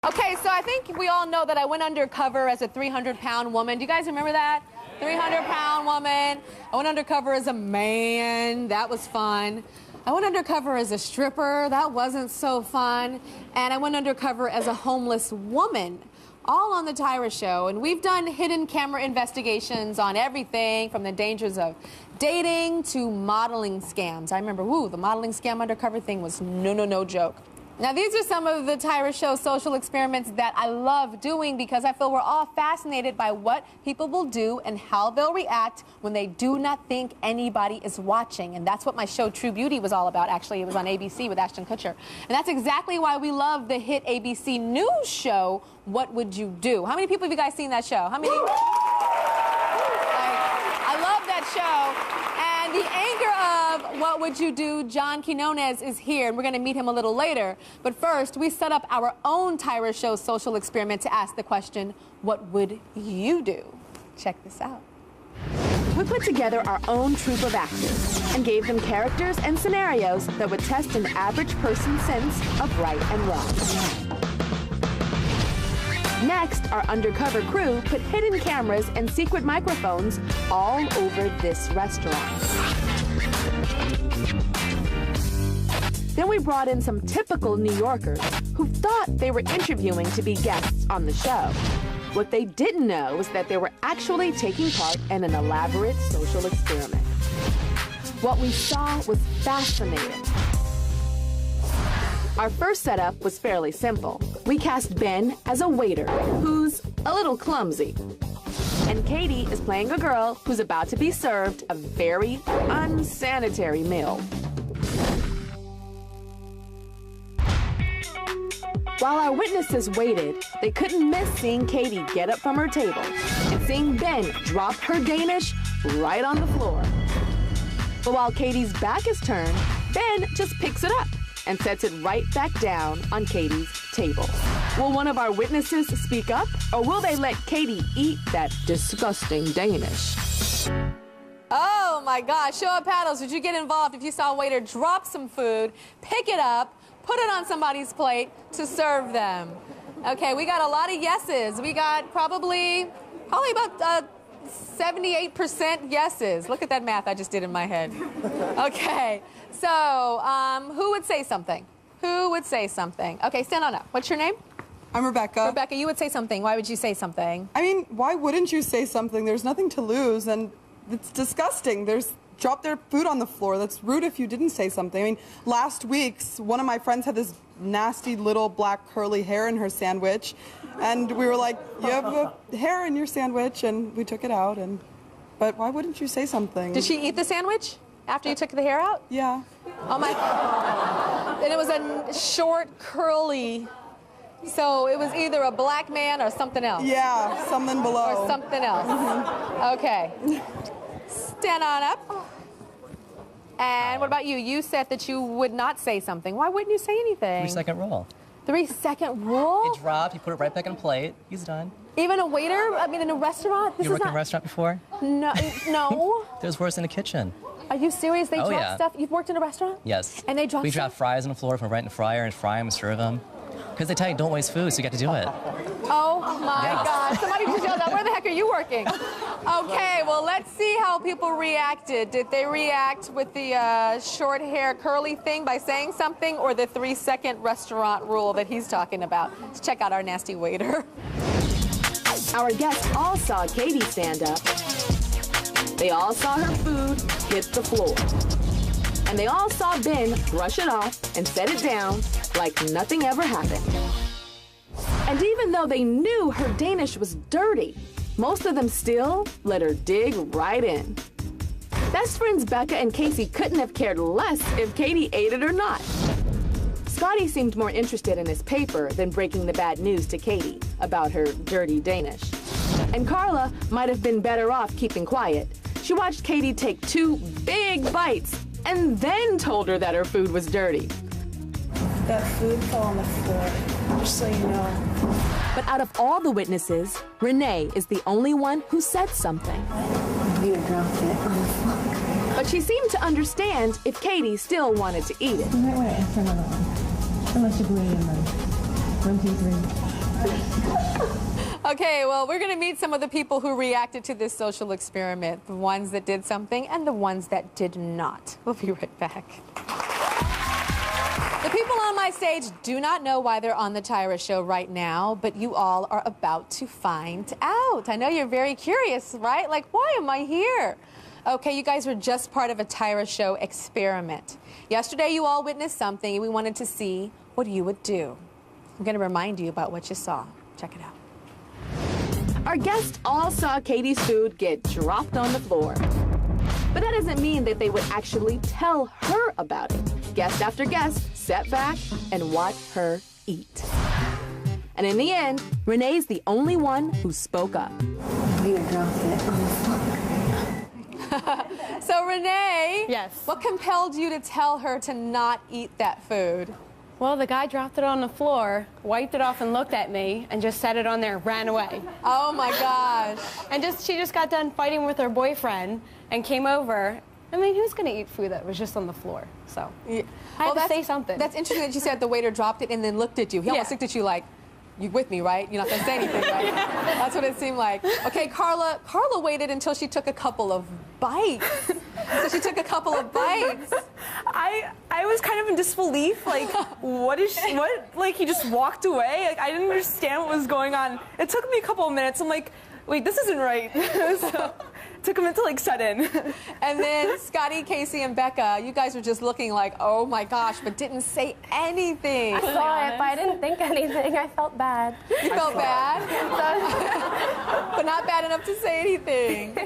Okay, so I think we all know that I went undercover as a 300-pound woman. Do you guys remember that? 300-pound woman. I went undercover as a man. That was fun. I went undercover as a stripper. That wasn't so fun. And I went undercover as a homeless woman. All on the Tyra Show. And we've done hidden camera investigations on everything from the dangers of dating to modeling scams. I remember, the modeling scam undercover thing was no joke. Now, these are some of the Tyra Show social experiments that I love doing because I feel we're all fascinated by what people will do and how they'll react when they do not think anybody is watching. And that's what my show True Beauty was all about, actually. It was on ABC with Ashton Kutcher. And that's exactly why we love the hit ABC News show, What Would You Do? How many people have you guys seen that show? How many? I love that show. And the anchor of What Would You Do, John Quinones, is here, and we're going to meet him a little later. But first, we set up our own Tyra Show social experiment to ask the question, what would you do? Check this out. We put together our own troupe of actors and gave them characters and scenarios that would test an average person's sense of right and wrong. Next, our undercover crew put hidden cameras and secret microphones all over this restaurant. Then we brought in some typical New Yorkers who thought they were interviewing to be guests on the show. What they didn't know was that they were actually taking part in an elaborate social experiment. What we saw was fascinating. Our first setup was fairly simple. We cast Ben as a waiter who's a little clumsy. And Katie is playing a girl who's about to be served a very unsanitary meal. While our witnesses waited, they couldn't miss seeing Katie get up from her table and seeing Ben drop her Danish right on the floor. But while Katie's back is turned, Ben just picks it up and sets it right back down on Katie's table. Will one of our witnesses speak up, or will they let Katie eat that disgusting Danish? Oh my gosh, show of paddles, would you get involved if you saw a waiter drop some food, pick it up, put it on somebody's plate to serve them? Okay, we got a lot of yeses. We got probably about 78% yeses. Look at that math I just did in my head. Okay, so who would say something? Who would say something? Okay, stand on up. What's your name? I'm Rebecca. Rebecca, you would say something. Why would you say something? I mean, why wouldn't you say something? There's nothing to lose, and it's disgusting. Drop their food on the floor. That's rude if you didn't say something. I mean, last week, one of my friends had this nasty little black curly hair in her sandwich, and we were like, you have a hair in your sandwich, and we took it out, but why wouldn't you say something? Did she eat the sandwich after you took the hair out? Yeah. Oh my, and it was a short, curly, so it was either a black man or something else. Yeah, something below. Or something else. Okay. Stand on up. And what about you? You said that you would not say something. Why wouldn't you say anything? 3-second rule. 3-second rule? It dropped, you put it right back on a plate, he's done. Even a waiter? I mean, in a restaurant? You worked in a restaurant before? No. No. There's worse in the kitchen. Are you serious? They drop stuff? You've worked in a restaurant? Yes. And they drop We stuff? drop fries on the floor from right in the fryer and fry them and serve them. Because they tell you don't waste food, so you got to do it. Oh my God. Somebody just yelled out, where the heck are you working? Okay, well, let's see how people reacted. Did they react with the short hair curly thing by saying something, or the 3-second restaurant rule that he's talking about? Let's check out our nasty waiter. Our guests all saw Katie stand up. They all saw her food hit the floor. And they all saw Ben brush it off and set it down like nothing ever happened. And even though they knew her Danish was dirty, most of them still let her dig right in. Best friends Becca and Casey couldn't have cared less if Katie ate it or not. Scotty seemed more interested in his paper than breaking the bad news to Katie about her dirty Danish. And Carla might have been better off keeping quiet. She watched Katie take 2 big bites and then told her that her food was dirty. That food fell on the floor, just so you know. But out of all the witnesses, Renee is the only one who said something. You dropped it on the floor. But she seemed to understand if Katie still wanted to eat it. You might want to answer another one. Unless you believe in them. 1, 2, 3. Okay, well, we're going to meet some of the people who reacted to this social experiment. The ones that did something and the ones that did not. We'll be right back. The people on my stage do not know why they're on the Tyra show right now, but you all are about to find out. I know you're very curious, right? Like, why am I here? Okay, you guys were just part of a Tyra show experiment. Yesterday, you all witnessed something, and we wanted to see what you would do. I'm going to remind you about what you saw. Check it out. Our guests all saw Katie's food get dropped on the floor. But that doesn't mean that they would actually tell her about it. Guest after guest sat back and watched her eat. And in the end, Renee's the only one who spoke up. You dropped it on the floor. So, Renee, Yes. what compelled you to tell her to not eat that food? Well, the guy dropped it on the floor, wiped it off and looked at me, and just set it on there, ran away. Oh my gosh. And she just got done fighting with her boyfriend and came over. I mean, who's going to eat food that was just on the floor? So Yeah. I had to say something. That's interesting that you said the waiter dropped it and then looked at you. He almost Yeah. looked at you like, you with me, right? You're not going to say anything, right? That's what it seemed like. Okay, Carla waited until she took a couple of bites. So she took a couple of bites. I was kind of in disbelief, like, what? Like, he just walked away? Like, I didn't understand what was going on. It took me a couple of minutes. I'm like, wait, this isn't right. So, it took a minute to, like, set in. And then Scotty, Casey, and Becca, you guys were just looking like, oh my gosh, but didn't say anything. I saw it, but I didn't think anything. I felt bad. You felt bad? But not bad enough to say anything.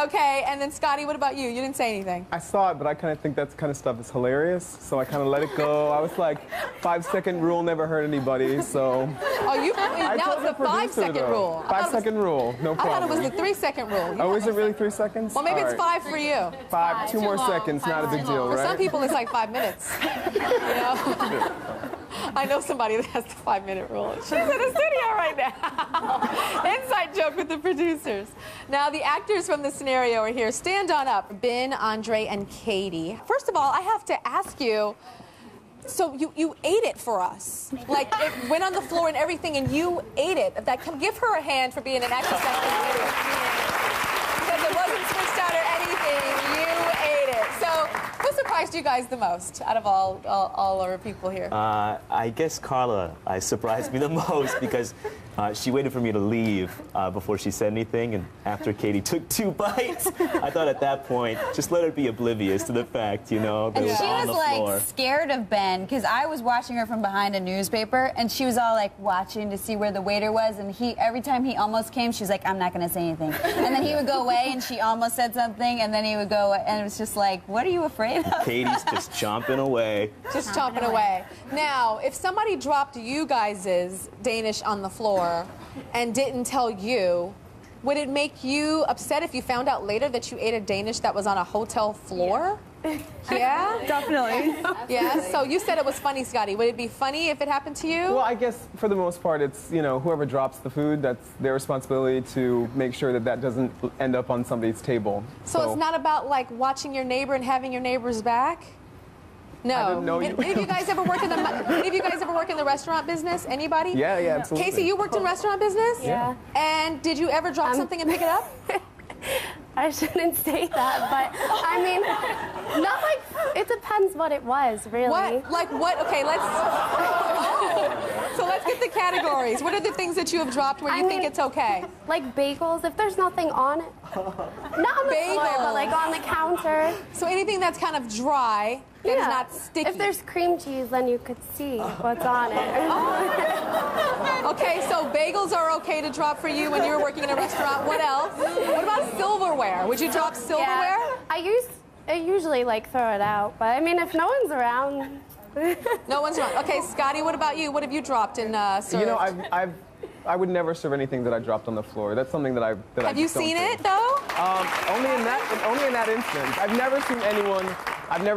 Okay, and then Scotty, what about you? You didn't say anything. I saw it, but I kind of think that kind of stuff is hilarious, so I kind of let it go. I was like, 5-second rule never hurt anybody, so. Oh, I now told it's the the producer, 5-second though. rule. 5-second rule, no I problem. thought it was the 3-second rule. Oh, is it really 3 seconds? Well, maybe All it's right. 5 for you. 5, 2 more seconds, not a big deal, For right? some people, it's like 5 minutes. You know? I know somebody that has the 5-minute rule. She's in the studio right now. Inside joke with the producers. Now, the actors from the scenario are here. Stand on up. Ben, Andre, and Katie. First of all, I have to ask you, so you ate it for us. Like, it went on the floor and everything, and you ate it. Give her a hand for being an actress. Because it wasn't switched out or anything. You ate it. So, who surprised you guys the most out of all our people here? I guess Carla surprised me the most because she waited for me to leave before she said anything, and after Katie took 2 bites, I thought at that point, just let her be oblivious to the fact, you know, that And it was she on was the like floor. scared of Ben because I was watching her from behind a newspaper, and she was all like watching to see where the waiter was, and every time he almost came, she was like, I'm not going to say anything. And then he would go away, and she almost said something, and then he would go, and it was just like, what are you afraid of? Katie's just chomping away. Just chomping away. Now, if somebody dropped you guys' Danish on the floor and didn't tell you, would it make you upset if you found out later that you ate a Danish that was on a hotel floor? Yeah? Definitely. Yeah? So you said it was funny, Scotty. Would it be funny if it happened to you? Well, I guess for the most part, it's, you know, whoever drops the food, that's their responsibility to make sure that that doesn't end up on somebody's table. So it's not about, like, watching your neighbor and having your neighbor's back? No. I didn't know you. Any of you guys ever work in the restaurant business? Anybody? Yeah, absolutely. Casey, you worked in restaurant business? Yeah. And did you ever drop something and pick it up? I shouldn't say that, but I mean, not like, it depends what it was, really. What? Like what? Okay, so let's get the categories. What are the things that you have dropped where you think it's okay? Like bagels, if there's nothing on it. Not on the floor, but like on the counter. So anything that's kind of dry, that is not sticky. If there's cream cheese, then you could see what's on it. Okay, so bagels are okay to drop for you when you were working in a restaurant. What else? What about silverware? Would you drop silverware? Yeah, I usually like throw it out, but I mean, if no one's around. No one's around. Okay, Scotty, what about you? What have you dropped in served? You know, I would never serve anything that I dropped on the floor. That's something that I Have you seen it though? Only in that instance. I've never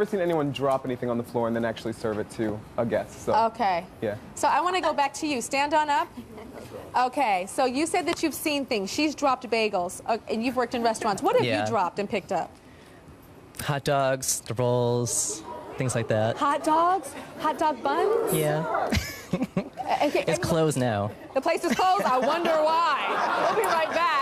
seen anyone drop anything on the floor and then actually serve it to a guest. So Okay. yeah. So I want to go back to you. Stand on up. Okay, so you said that you've seen things. She's dropped bagels, and you've worked in restaurants. What have you dropped and picked up? Hot dogs, the rolls, things like that. Hot dogs? Hot dog buns? Yeah. Okay, It's closed now. The place is closed. I wonder why. We'll be right back.